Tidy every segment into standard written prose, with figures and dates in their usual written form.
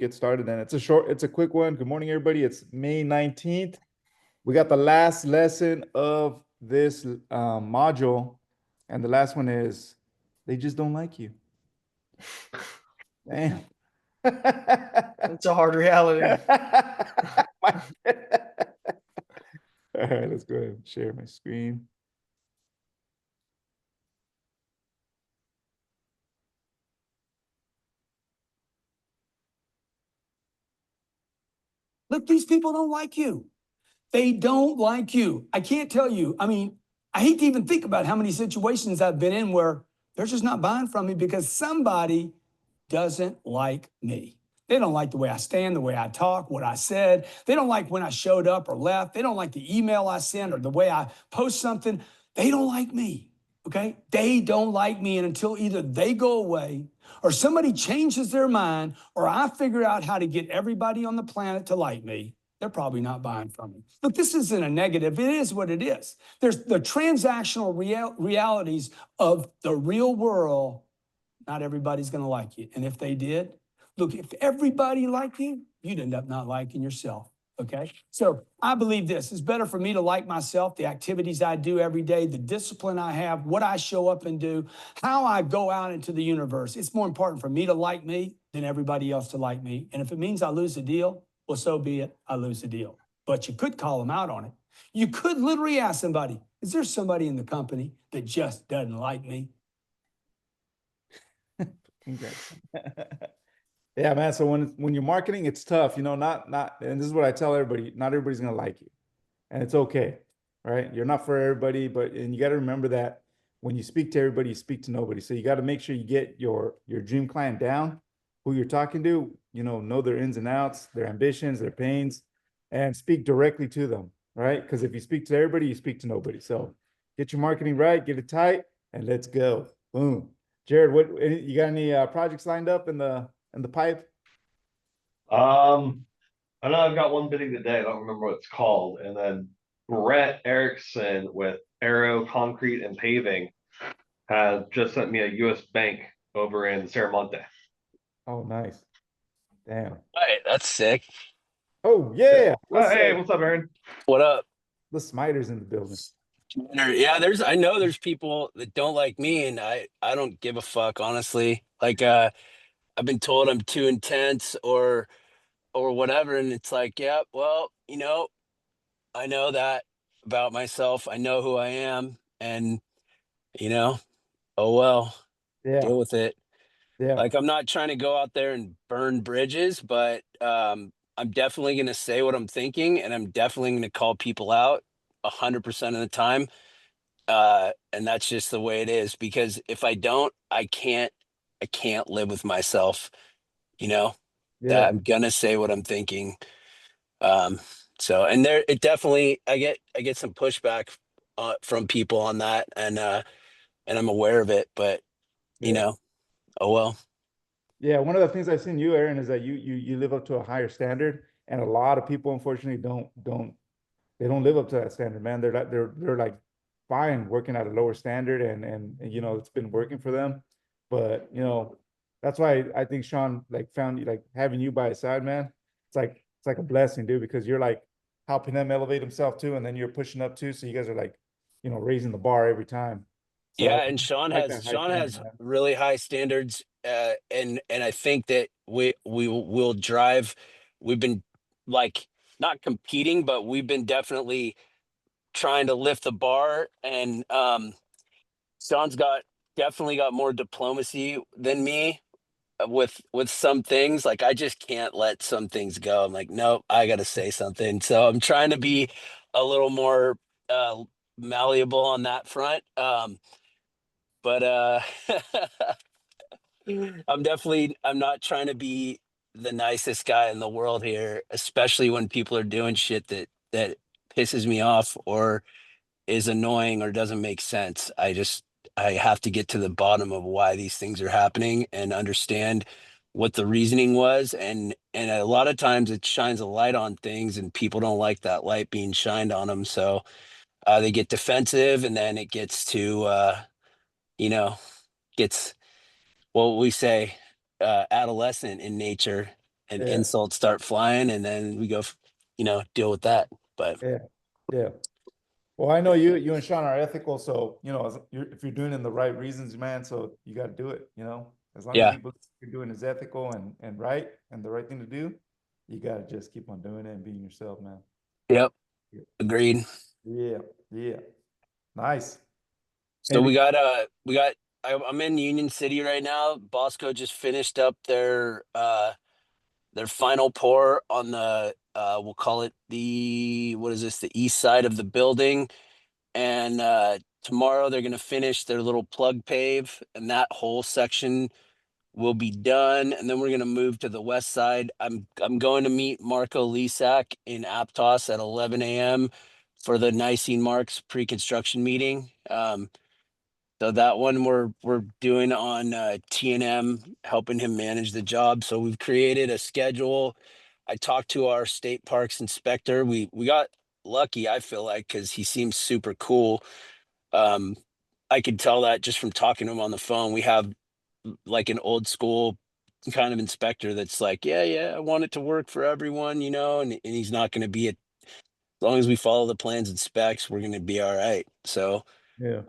get started then. It's a quick one. Good morning, everybody. It's May 19th. We got the last lesson of this module, and the last one is they just don't like you. Damn. It's a hard reality. All right, let's go ahead and share my screen. Look, these people don't like you. They don't like you. I can't tell you. I mean, I hate to even think about how many situations I've been in where they're just not buying from me because somebody doesn't like me. They don't like the way I stand, the way I talk, what I said. They don't like when I showed up or left. They don't like the email I sent or the way I post something. They don't like me, okay? They don't like me. And until either they go away or somebody changes their mind or I figure out how to get everybody on the planet to like me, they're probably not buying from me. But this isn't a negative. It is what it is. There's the transactional realities of the real world. Not everybody's going to like you. And if they did, look, if everybody liked you, you'd end up not liking yourself. Okay. So I believe this is better for me to like myself, the activities I do every day, the discipline I have, what I show up and do, how I go out into the universe. It's more important for me to like me than everybody else to like me. And if it means I lose a deal, well, so be it. I lose the deal. But you could call them out on it. You could literally ask somebody, is there somebody in the company that just doesn't like me? Congrats. Yeah, man. So when you're marketing, it's tough, not, and this is what I tell everybody, not everybody's gonna like you. And it's okay, right? You're not for everybody, and you got to remember that when you speak to everybody, you speak to nobody. So you got to make sure you get your dream client down, who you're talking to, know their ins and outs, their ambitions, their pains, and speak directly to them, right? Because if you speak to everybody, you speak to nobody. So get your marketing right, get it tight, and let's go. Boom. Jared, you got any projects lined up in the pipe? I know I've got one bidding today. I don't remember what it's called. And then Brett Erickson with Aero Concrete and Paving has just sent me a U.S. bank over in Serramonte. Oh, nice. Damn. All right, that's sick. Oh, yeah. Hey, what's up, Erin? What up? The Smiter's in the building. Yeah, I know there's people that don't like me, and I don't give a fuck, honestly. Like, I've been told I'm too intense or whatever, and it's like, yeah, well, I know that about myself. I know who I am, and oh well, Yeah. deal with it. Yeah. Like, I'm not trying to go out there and burn bridges, but I'm definitely going to say what I'm thinking, and I'm definitely going to call people out 100% of the time. And that's just the way it is, because if I don't, I can't live with myself, that I'm going to say what I'm thinking. So, and it definitely, I get some pushback from people on that, and I'm aware of it, but oh well. Yeah, one of the things I've seen you, Erin, is that you live up to a higher standard, and a lot of people, unfortunately, don't live up to that standard, man. They're like fine working at a lower standard, and it's been working for them, but that's why I think Sean found you, having you by his side, man. It's like a blessing, dude, because you're like helping them elevate themselves too, and then you're pushing up too, so you guys are like raising the bar every time. So Yeah, and Sean has really high standards, and I think that we will drive. We've been like not competing, but we've been definitely trying to lift the bar. And Sean's definitely got more diplomacy than me with some things. Like, I just can't let some things go. I'm like, nope, I got to say something. So I'm trying to be a little more malleable on that front. But I'm not trying to be the nicest guy in the world here, especially when people are doing shit that pisses me off or is annoying or doesn't make sense. I have to get to the bottom of why these things are happening and understand what the reasoning was. And a lot of times it shines a light on things and people don't like that light being shined on them. So they get defensive, and then it gets to, gets what we say, adolescent in nature. and Yeah. insults start flying, and then we go, deal with that. But Yeah. Yeah. Well, I know you and Sean are ethical, so if you're doing it in the right reasons, man, so you got to do it. As long as yeah, people you're doing is ethical and right and the right thing to do, you got to just keep on doing it and being yourself, man. yep, agreed. Yeah, yeah, nice. So I'm in Union City right now. Bosco just finished up their final pour on the we'll call it the east side of the building. And tomorrow they're gonna finish their little plug pave, and that whole section will be done. And then we're gonna move to the west side. I'm going to meet Marco Lisak in Aptos at 11 a.m. for the Nicene Marks pre-construction meeting. So that one we're doing on T&M, helping him manage the job. So we've created a schedule. I talked to our state parks inspector. We got lucky, I feel like, because he seems super cool. I could tell that just from talking to him on the phone. We have like an old school kind of inspector that's like, yeah, I want it to work for everyone, and he's not going to be as long as we follow the plans and specs, we're going to be all right. So Yeah,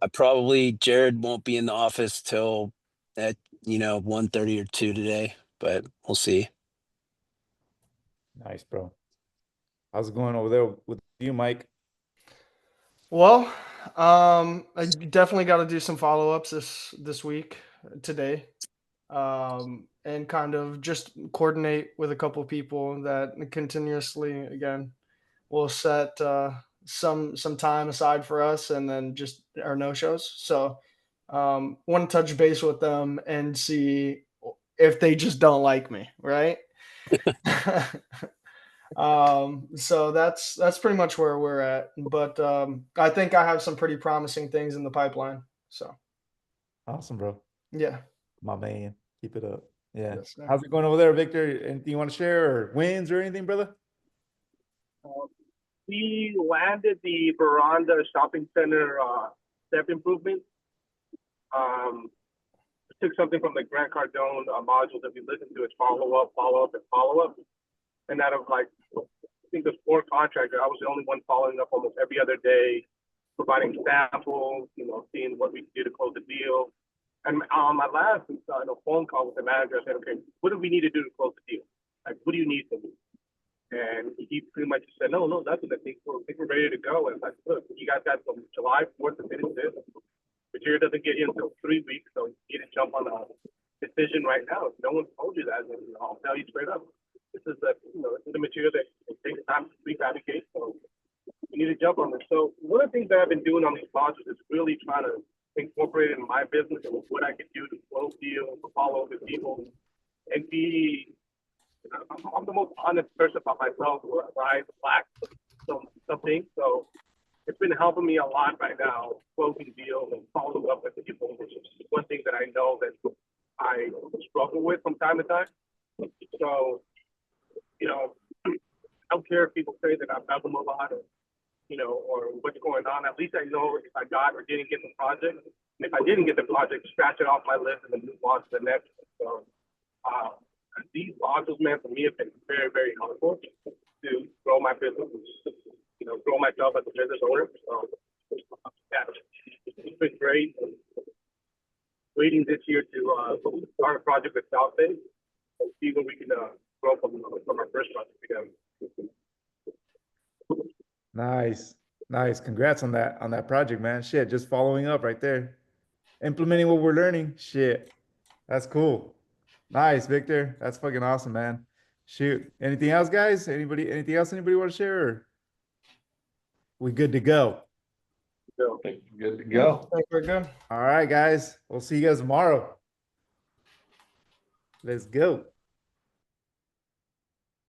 Jared won't be in the office till at 1:30 or 2 today, but we'll see. nice, bro. How's it going over there with you, Mike? Well, I definitely got to do some follow-ups this week, today, and kind of just coordinate with a couple people that continuously, again, will set some time aside for us, and then just our no-shows. So, want to touch base with them and see if they just don't like me, right? So that's pretty much where we're at. But I think I have some pretty promising things in the pipeline. So Awesome, bro. yeah, My man. Keep it up. Yeah. yes, sir. How's it going over there, Victor? Anything you want to share or wins or anything, brother? We landed the Veranda Shopping Center step improvement. Took something from the Grant Cardone module that we listened to. It's follow up, and follow up. And out of I think the 4 contractor, I was the only one following up almost every other day, providing samples, seeing what we could do to close the deal. And on my last phone call with the manager, I said, okay, what do we need to do to close the deal? Like, what do you need from me? And he pretty much said, no, that's what I think we're ready to go. And I said, look, you guys got from July 4th to finish this. Material doesn't get in until 3 weeks, so you need to jump on a decision right now. If no one told you that, then I'll tell you straight up. This is the material that it takes time to prefabricate, so you need to jump on this. So one of the things that I've been doing on these modules is really trying to incorporate it in my business and what I can do to close deals, follow with people, and be. I'm the most honest person about myself, where I lack something. So it's been helping me a lot right now, closing deals and following up with people, which is one thing that I know that I struggle with from time to time. So, I don't care if people say that I bug them a lot or what's going on. At least I know if I got or didn't get the project. And if I didn't get the project, scratch it off my list and then move on to the next. So these modules, man, for me have been very, very helpful to grow my business, grow my job as a business owner. So yeah, it's been great. Waiting this year to start a project with South Bay and see what we can grow from our first project together. Nice. Congrats on that project, man. Shit, just following up right there. Implementing what we're learning. Shit. That's cool. Nice, Victor. That's fucking awesome, man. Shoot. Anything else, guys? Anything else anybody want to share? Or we good to go? So, good to go. I think we're good. All right, guys. We'll see you guys tomorrow. Let's go.